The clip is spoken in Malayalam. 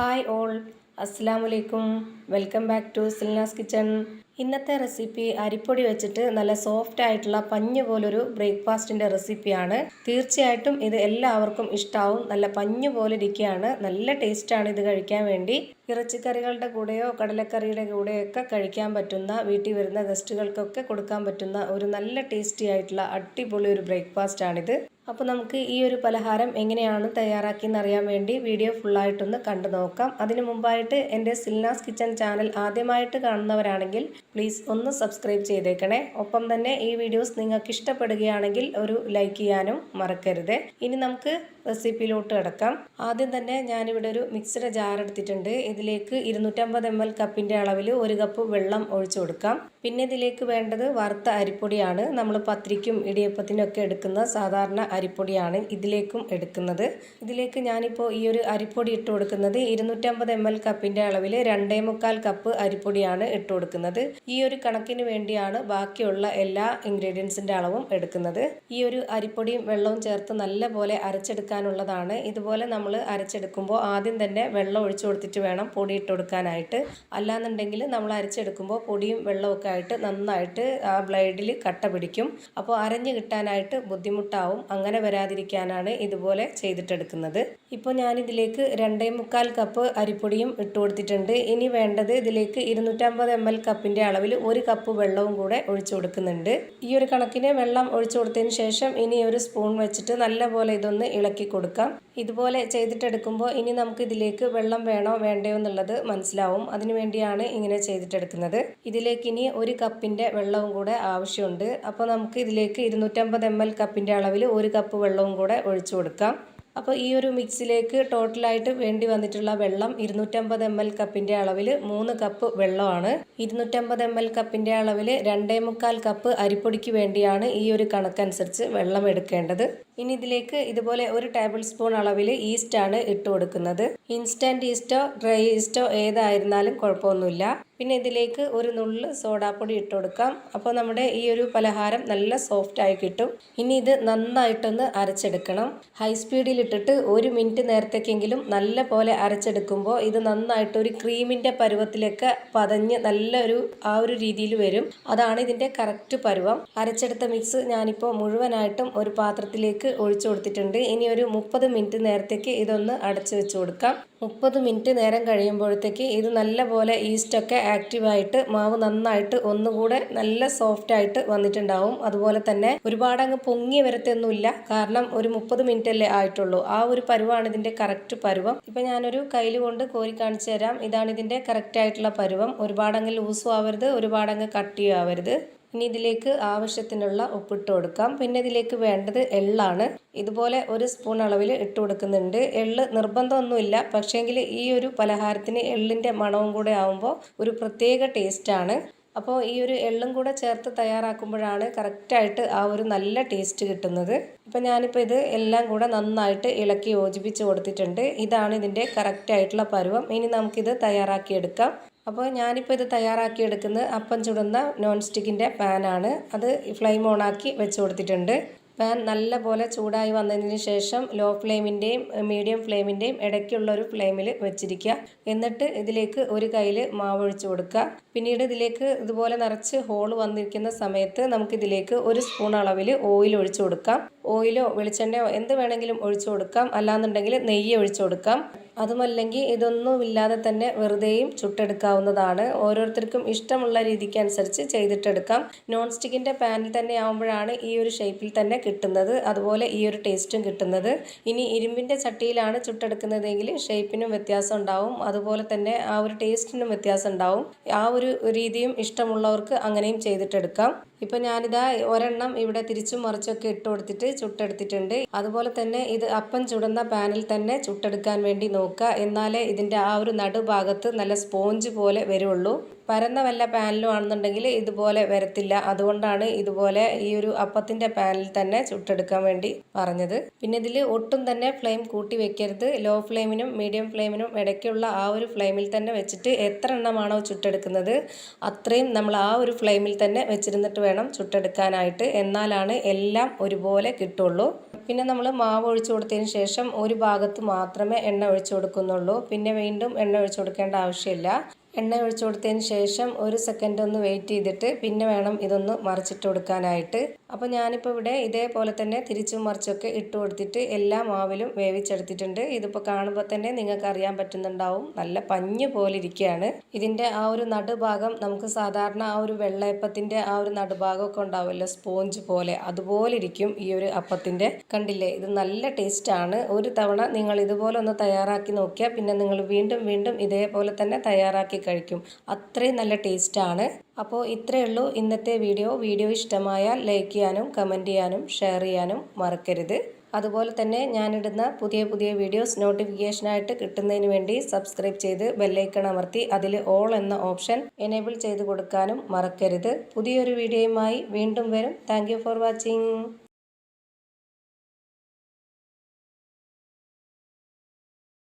ഹായ് ഓൾ, അസ്സാം വലൈക്കും. Welcome back to Silnas kitchen. ഇന്നത്തെ റെസിപ്പി അരിപ്പൊടി വെച്ചിട്ട് നല്ല സോഫ്റ്റ് ആയിട്ടുള്ള പഞ്ഞ് പോലൊരു ബ്രേക്ക്ഫാസ്റ്റിൻ്റെ റെസിപ്പിയാണ്. തീർച്ചയായിട്ടും ഇത് എല്ലാവർക്കും ഇഷ്ടാവും. നല്ല പഞ്ഞ് പോലെ ഇരിക്കുകയാണ്. നല്ല ടേസ്റ്റാണ് ഇത് കഴിക്കാൻ വേണ്ടി. ഇറച്ചിക്കറികളുടെ കൂടെയോ കടലക്കറിയുടെ കൂടെയോ ഒക്കെ കഴിക്കാൻ പറ്റുന്ന, വീട്ടിൽ വരുന്ന ഗസ്റ്റുകൾക്കൊക്കെ കൊടുക്കാൻ പറ്റുന്ന ഒരു നല്ല ടേസ്റ്റി ആയിട്ടുള്ള അടിപൊളി ഒരു ബ്രേക്ക്ഫാസ്റ്റാണിത്. അപ്പോൾ നമുക്ക് ഈ ഒരു പലഹാരം എങ്ങനെയാണ് തയ്യാറാക്കിയെന്ന് അറിയാൻ വേണ്ടി വീഡിയോ ഫുള്ളായിട്ടൊന്ന് കണ്ടു നോക്കാം. അതിനു മുമ്പായിട്ട് എൻ്റെ സിൽനാസ് കിച്ചൺ ചാനൽ ആദ്യമായിട്ട് കാണുന്നവരാണെങ്കിൽ പ്ലീസ് ഒന്ന് സബ്സ്ക്രൈബ് ചെയ്തേക്കണേ. ഒപ്പം തന്നെ ഈ വീഡിയോസ് നിങ്ങൾക്ക് ഇഷ്ടപ്പെടുകയാണെങ്കിൽ ഒരു ലൈക്ക് ചെയ്യാനും മറക്കരുത്. ഇനി നമുക്ക് റെസിപ്പിയിലോട്ട് കിടക്കാം. ആദ്യം തന്നെ ഞാനിവിടെ ഒരു മിക്സിയുടെ ജാർ എടുത്തിട്ടുണ്ട്. ഇതിലേക്ക് 250 ml കപ്പിൻ്റെ അളവിൽ 1 കപ്പ് വെള്ളം ഒഴിച്ചു കൊടുക്കാം. പിന്നെ ഇതിലേക്ക് വേണ്ടത് വറുത്ത അരിപ്പൊടിയാണ്. നമ്മൾ പത്തിരിക്കും ഇടിയപ്പത്തിനും ഒക്കെ എടുക്കുന്ന സാധാരണ അരിപ്പൊടിയാണ് ഇതിലേക്കും എടുക്കുന്നത്. ഇതിലേക്ക് ഞാനിപ്പോൾ ഈ ഒരു അരിപ്പൊടി ഇട്ട് കൊടുക്കുന്നത് 250 ml കപ്പിൻ്റെ അളവിൽ 2.25 കപ്പ് അരിപ്പൊടിയാണ് ഇട്ട് കൊടുക്കുന്നത്. ഈ ഒരു കണക്കിന് വേണ്ടിയാണ് ബാക്കിയുള്ള എല്ലാ ഇൻഗ്രീഡിയൻസിൻ്റെ അളവും എടുക്കുന്നത്. ഈ ഒരു അരിപ്പൊടിയും വെള്ളവും ചേർത്ത് നല്ല പോലെ അരച്ചെടുക്കാനുള്ളതാണ്. ഇതുപോലെ നമ്മൾ അരച്ചെടുക്കുമ്പോൾ ആദ്യം തന്നെ വെള്ളം ഒഴിച്ചു കൊടുത്തിട്ട് വേണം പൊടി ഇട്ട് കൊടുക്കാനായിട്ട്. അല്ലാന്നുണ്ടെങ്കിൽ നമ്മൾ അരച്ചെടുക്കുമ്പോൾ പൊടിയും വെള്ളമൊക്കെ ആയിട്ട് നന്നായിട്ട് ആ ബ്ലേഡിൽ കട്ട പിടിക്കും. അപ്പോൾ അരഞ്ഞു കിട്ടാനായിട്ട് ബുദ്ധിമുട്ടാവും. അങ്ങനെ വരാതിരിക്കാനാണ് ഇതുപോലെ ചെയ്തിട്ടെടുക്കുന്നത്. ഇപ്പോൾ ഞാനിതിലേക്ക് 2.25 കപ്പ് അരിപ്പൊടിയും ഇട്ട് കൊടുത്തിട്ടുണ്ട്. ഇനി വേണ്ടത് ഇതിലേക്ക് 250 ml കപ്പിൻ്റെ അളവിൽ 1 കപ്പ് വെള്ളവും കൂടെ ഒഴിച്ചു കൊടുക്കുന്നുണ്ട്. ഈ ഒരു കണക്കിന് വെള്ളം ഒഴിച്ചു കൊടുത്തതിന് ശേഷം ഇനി ഒരു സ്പൂൺ വെച്ചിട്ട് നല്ലപോലെ ഇതൊന്ന് ഇളക്കി കൊടുക്കാം. ഇതുപോലെ ചെയ്തിട്ടെടുക്കുമ്പോൾ ഇനി നമുക്ക് ഇതിലേക്ക് വെള്ളം വേണോ വേണ്ടയോ എന്നുള്ളത് മനസ്സിലാവും. അതിനുവേണ്ടിയാണ് ഇങ്ങനെ ചെയ്തിട്ടെടുക്കുന്നത്. ഇതിലേക്ക് ഇനി 1 കപ്പിൻ്റെ വെള്ളവും കൂടെ ആവശ്യമുണ്ട്. അപ്പോൾ നമുക്ക് ഇതിലേക്ക് 250 ml കപ്പിൻ്റെ അളവിൽ 1 കപ്പ് വെള്ളവും കൂടെ ഒഴിച്ചു കൊടുക്കാം. അപ്പോൾ ഈ ഒരു മിക്സിലേക്ക് ടോട്ടലായിട്ട് വേണ്ടി വന്നിട്ടുള്ള വെള്ളം 250 ml കപ്പിൻ്റെ അളവിൽ 3 കപ്പ് വെള്ളമാണ്. 250 ml കപ്പിൻ്റെ അളവിൽ 2.25 കപ്പ് അരിപ്പൊടിക്ക് വേണ്ടിയാണ് ഈ ഒരു കണക്കനുസരിച്ച് വെള്ളം എടുക്കേണ്ടത്. ഇനി ഇതിലേക്ക് ഇതുപോലെ 1 ടേബിൾ സ്പൂൺ അളവിൽ ഈസ്റ്റാണ് ഇട്ട് കൊടുക്കുന്നത്. ഇൻസ്റ്റൻറ്റ് ഈസ്റ്റോ ഡ്രൈ ഈസ്റ്റോ ഏതായിരുന്നാലും കുഴപ്പമൊന്നുമില്ല. പിന്നെ ഇതിലേക്ക് ഒരു നുള്ള് സോഡാപ്പൊടി ഇട്ട് കൊടുക്കാം. അപ്പോൾ നമ്മുടെ ഈ ഒരു പലഹാരം നല്ല സോഫ്റ്റ് ആയി കിട്ടും. ഇനി ഇത് നന്നായിട്ടൊന്ന് അരച്ചെടുക്കണം. ഹൈ സ്പീഡിൽ ഇട്ടിട്ട് 1 മിനിറ്റ് നേരത്തേക്കെങ്കിലും നല്ല പോലെ അരച്ചെടുക്കുമ്പോൾ ഇത് നന്നായിട്ട് ഒരു ക്രീമിൻ്റെ പരുവത്തിലേക്ക് പതഞ്ഞ് നല്ലൊരു ആ ഒരു രീതിയിൽ വരും. അതാണ് ഇതിൻ്റെ കറക്റ്റ് പരുവം. അരച്ചെടുത്ത മിക്സ് ഞാനിപ്പോൾ മുഴുവനായിട്ടും ഒരു പാത്രത്തിലേക്ക് ഒഴിച്ചു കൊടുത്തിട്ടുണ്ട്. ഇനി ഒരു 30 മിനിറ്റ് നേരത്തേക്ക് ഇതൊന്ന് അടച്ചു വെച്ച് കൊടുക്കാം. 30 മിനിറ്റ് നേരം കഴിയുമ്പോഴത്തേക്ക് ഇത് നല്ലപോലെ ഈസ്റ്റൊക്കെ ആക്റ്റീവായിട്ട് മാവ് നന്നായിട്ട് ഒന്നുകൂടെ നല്ല സോഫ്റ്റ് ആയിട്ട് വന്നിട്ടുണ്ടാവും. അതുപോലെ തന്നെ ഒരുപാട് അങ്ങ് പൊങ്ങി വരത്തൊന്നുമില്ല. കാരണം ഒരു 30 മിനിറ്റ് അല്ലേ ആയിട്ടുള്ളൂ. ആ ഒരു പരുവാണ് ഇതിൻ്റെ കറക്റ്റ് പരുവം. ഇപ്പം ഞാനൊരു കയ്യിൽ കൊണ്ട് കോരി കാണിച്ചു തരാം. ഇതാണ് ഇതിൻ്റെ കറക്റ്റ് ആയിട്ടുള്ള പരുവം. ഒരുപാടങ്ങ് ലൂസും ആവരുത്, ഒരുപാടങ്ങ് കട്ടിയും ആവരുത്. ഇനി ഇതിലേക്ക് ആവശ്യത്തിനുള്ള ഉപ്പിട്ട് കൊടുക്കാം. പിന്നെ ഇതിലേക്ക് വേണ്ടത് എള്ളാണ്. ഇതുപോലെ 1 സ്പൂൺ അളവിൽ ഇട്ട് കൊടുക്കുന്നുണ്ട്. എള്ള് നിർബന്ധമൊന്നുമില്ല, പക്ഷേങ്കിൽ ഈ ഒരു പലഹാരത്തിന് എള്ളിൻ്റെ മണവും കൂടെ ആവുമ്പോൾ ഒരു പ്രത്യേക ടേസ്റ്റാണ്. അപ്പോൾ ഈ ഒരു എള്ളും കൂടെ ചേർത്ത് തയ്യാറാക്കുമ്പോഴാണ് കറക്റ്റായിട്ട് ആ ഒരു നല്ല ടേസ്റ്റ് കിട്ടുന്നത്. ഇപ്പം ഞാനിപ്പോൾ ഇത് എല്ലാം കൂടെ നന്നായിട്ട് ഇളക്കി യോജിപ്പിച്ച് കൊടുത്തിട്ടുണ്ട്. ഇതാണ് ഇതിൻ്റെ കറക്റ്റായിട്ടുള്ള പരുവം. ഇനി നമുക്കിത് തയ്യാറാക്കിയെടുക്കാം. അപ്പോൾ ഞാനിപ്പോൾ ഇത് തയ്യാറാക്കിയെടുക്കുന്നത് അപ്പം ചുടുന്ന നോൺ സ്റ്റിക്കിൻ്റെ പാനാണ്. അത് ഫ്ലെയിം ഓണാക്കി വെച്ച് കൊടുത്തിട്ടുണ്ട്. പാൻ നല്ല പോലെ ചൂടായി വന്നതിന് ശേഷം ലോ ഫ്ലെയിമിൻ്റെയും മീഡിയം ഫ്ലെയിമിൻ്റെയും ഇടയ്ക്കുള്ളൊരു ഫ്ലെയിമിൽ വെച്ചിരിക്കുക. എന്നിട്ട് ഇതിലേക്ക് ഒരു കയ്യിൽ മാവ് ഒഴിച്ചു കൊടുക്കുക. പിന്നീട് ഇതിലേക്ക് ഇതുപോലെ നിറച്ച് ഹോൾ വന്നിരിക്കുന്ന സമയത്ത് നമുക്കിതിലേക്ക് 1 സ്പൂൺ അളവിൽ ഓയിൽ ഒഴിച്ചു കൊടുക്കാം. ഓയിലോ വെളിച്ചെണ്ണയോ എന്ത് വേണമെങ്കിലും ഒഴിച്ചു കൊടുക്കാം. അല്ലാന്നുണ്ടെങ്കിൽ നെയ്യ് ഒഴിച്ചു കൊടുക്കാം. അതുമല്ലെങ്കിൽ ഇതൊന്നുമില്ലാതെ തന്നെ വെറുതെയും ചുട്ടെടുക്കാവുന്നതാണ്. ഓരോരുത്തർക്കും ഇഷ്ടമുള്ള രീതിക്ക് അനുസരിച്ച് ചെയ്തിട്ടെടുക്കാം. നോൺ സ്റ്റിക്കിൻ്റെ പാനിൽ തന്നെ ആകുമ്പോഴാണ് ഈ ഒരു ഷേപ്പിൽ തന്നെ കിട്ടുന്നത്. അതുപോലെ ഈ ഒരു ടേസ്റ്റും കിട്ടുന്നത്. ഇനി ഇരുമ്പിൻ്റെ ചട്ടിയിലാണ് ചുട്ടെടുക്കുന്നതെങ്കിൽ ഷേപ്പിനും വ്യത്യാസം ഉണ്ടാവും. അതുപോലെ തന്നെ ആ ഒരു ടേസ്റ്റിനും വ്യത്യാസം ഉണ്ടാവും. ആ ഒരു രീതിയും ഇഷ്ടമുള്ളവർക്ക് അങ്ങനെയും ചെയ്തിട്ടെടുക്കാം. ഇപ്പം ഞാനിതാ ഒരെണ്ണം ഇവിടെ തിരിച്ചും മറിച്ചൊക്കെ ഇട്ട് കൊടുത്തിട്ട് ചുട്ടെടുത്തിട്ടുണ്ട്. അതുപോലെ തന്നെ ഇത് അപ്പം ചുടുന്ന പാനിൽ തന്നെ ചുട്ടെടുക്കാൻ വേണ്ടി നോക്കുക. എന്നാലേ ഇതിൻ്റെ ആ ഒരു നടുഭാഗത്ത് നല്ല സ്പോഞ്ച് പോലെ വരുള്ളൂ. പരന്ന വല്ല പാനിലും ആണെന്നുണ്ടെങ്കിൽ ഇതുപോലെ വരത്തില്ല. അതുകൊണ്ടാണ് ഇതുപോലെ ഈ ഒരു അപ്പത്തിൻ്റെ പാനിൽ തന്നെ ചുട്ടെടുക്കാൻ വേണ്ടി പറഞ്ഞത്. പിന്നെ ഇതിൽ ഒട്ടും തന്നെ ഫ്ലെയിം കൂട്ടി വെക്കരുത്. ലോ ഫ്ലെയിമിനും മീഡിയം ഫ്ലെയിമിനും ഇടയ്ക്കുള്ള ആ ഒരു ഫ്ലെയിമിൽ തന്നെ വെച്ചിട്ട് എത്ര എണ്ണമാണോ ചുട്ടെടുക്കുന്നത് അത്രയും നമ്മൾ ആ ഒരു ഫ്ലെയിമിൽ തന്നെ വെച്ചിരുന്നിട്ട് വേണം ചുട്ടെടുക്കാനായിട്ട്. എന്നാലാണ് എല്ലാം ഒരുപോലെ കിട്ടുള്ളൂ. പിന്നെ നമ്മൾ മാവ് ഒഴിച്ചു കൊടുത്തതിന് ശേഷം ഒരു ഭാഗത്ത് മാത്രമേ എണ്ണ ഒഴിച്ചു കൊടുക്കുന്നുള്ളൂ. പിന്നെ വീണ്ടും എണ്ണ ഒഴിച്ചു കൊടുക്കേണ്ട ആവശ്യമില്ല. എണ്ണ ഒഴിച്ചു കൊടുത്തതിന് ശേഷം ഒരു സെക്കൻഡ് ഒന്ന് വെയിറ്റ് ചെയ്തിട്ട് പിന്നെ വേണം ഇതൊന്ന് മറിച്ചിട്ട് കൊടുക്കാനായിട്ട്. അപ്പോൾ ഞാനിപ്പോൾ ഇവിടെ ഇതേപോലെ തന്നെ തിരിച്ചും മറിച്ചൊക്കെ ഇട്ട് കൊടുത്തിട്ട് എല്ലാ മാവിലും വേവിച്ചെടുത്തിട്ടുണ്ട്. ഇതിപ്പോൾ കാണുമ്പോൾ തന്നെ നിങ്ങൾക്ക് അറിയാൻ പറ്റുന്നുണ്ടാവും, നല്ല പഞ്ഞ് പോലെ ഇരിക്കുകയാണ്. ഇതിൻ്റെ ആ ഒരു നടുഭാഗം നമുക്ക് സാധാരണ ആ ഒരു വെള്ളയപ്പത്തിൻ്റെ ആ ഒരു നടുഭാഗമൊക്കെ ഉണ്ടാവുമല്ലോ, സ്പോഞ്ച് പോലെ, അതുപോലെ ഇരിക്കും ഈ ഒരു അപ്പത്തിൻ്റെ. കണ്ടില്ലേ, ഇത് നല്ല ടേസ്റ്റാണ്. ഒരു തവണ നിങ്ങൾ ഇതുപോലെ ഒന്ന് തയ്യാറാക്കി നോക്കിയാൽ പിന്നെ നിങ്ങൾ വീണ്ടും വീണ്ടും ഇതേപോലെ തന്നെ തയ്യാറാക്കി കഴിക്കും. അത്രയും നല്ല ടേസ്റ്റാണ്. അപ്പോൾ ഇത്രയേ ഉള്ളൂ ഇന്നത്തെ വീഡിയോ ഇഷ്ടമായാൽ ലൈക്ക് ചെയ്യാനും കമൻറ്റ് ചെയ്യാനും ഷെയർ ചെയ്യാനും മറക്കരുത്. അതുപോലെ തന്നെ ഞാനിടുന്ന പുതിയ വീഡിയോസ് നോട്ടിഫിക്കേഷനായിട്ട് കിട്ടുന്നതിന് വേണ്ടി സബ്സ്ക്രൈബ് ചെയ്ത് ബെല്ലൈക്കൺ അമർത്തി അതിൽ ഓൾ എന്ന ഓപ്ഷൻ എനേബിൾ ചെയ്ത് കൊടുക്കാനും മറക്കരുത്. പുതിയൊരു വീഡിയോയുമായി വീണ്ടും വരും. Thank you for watching.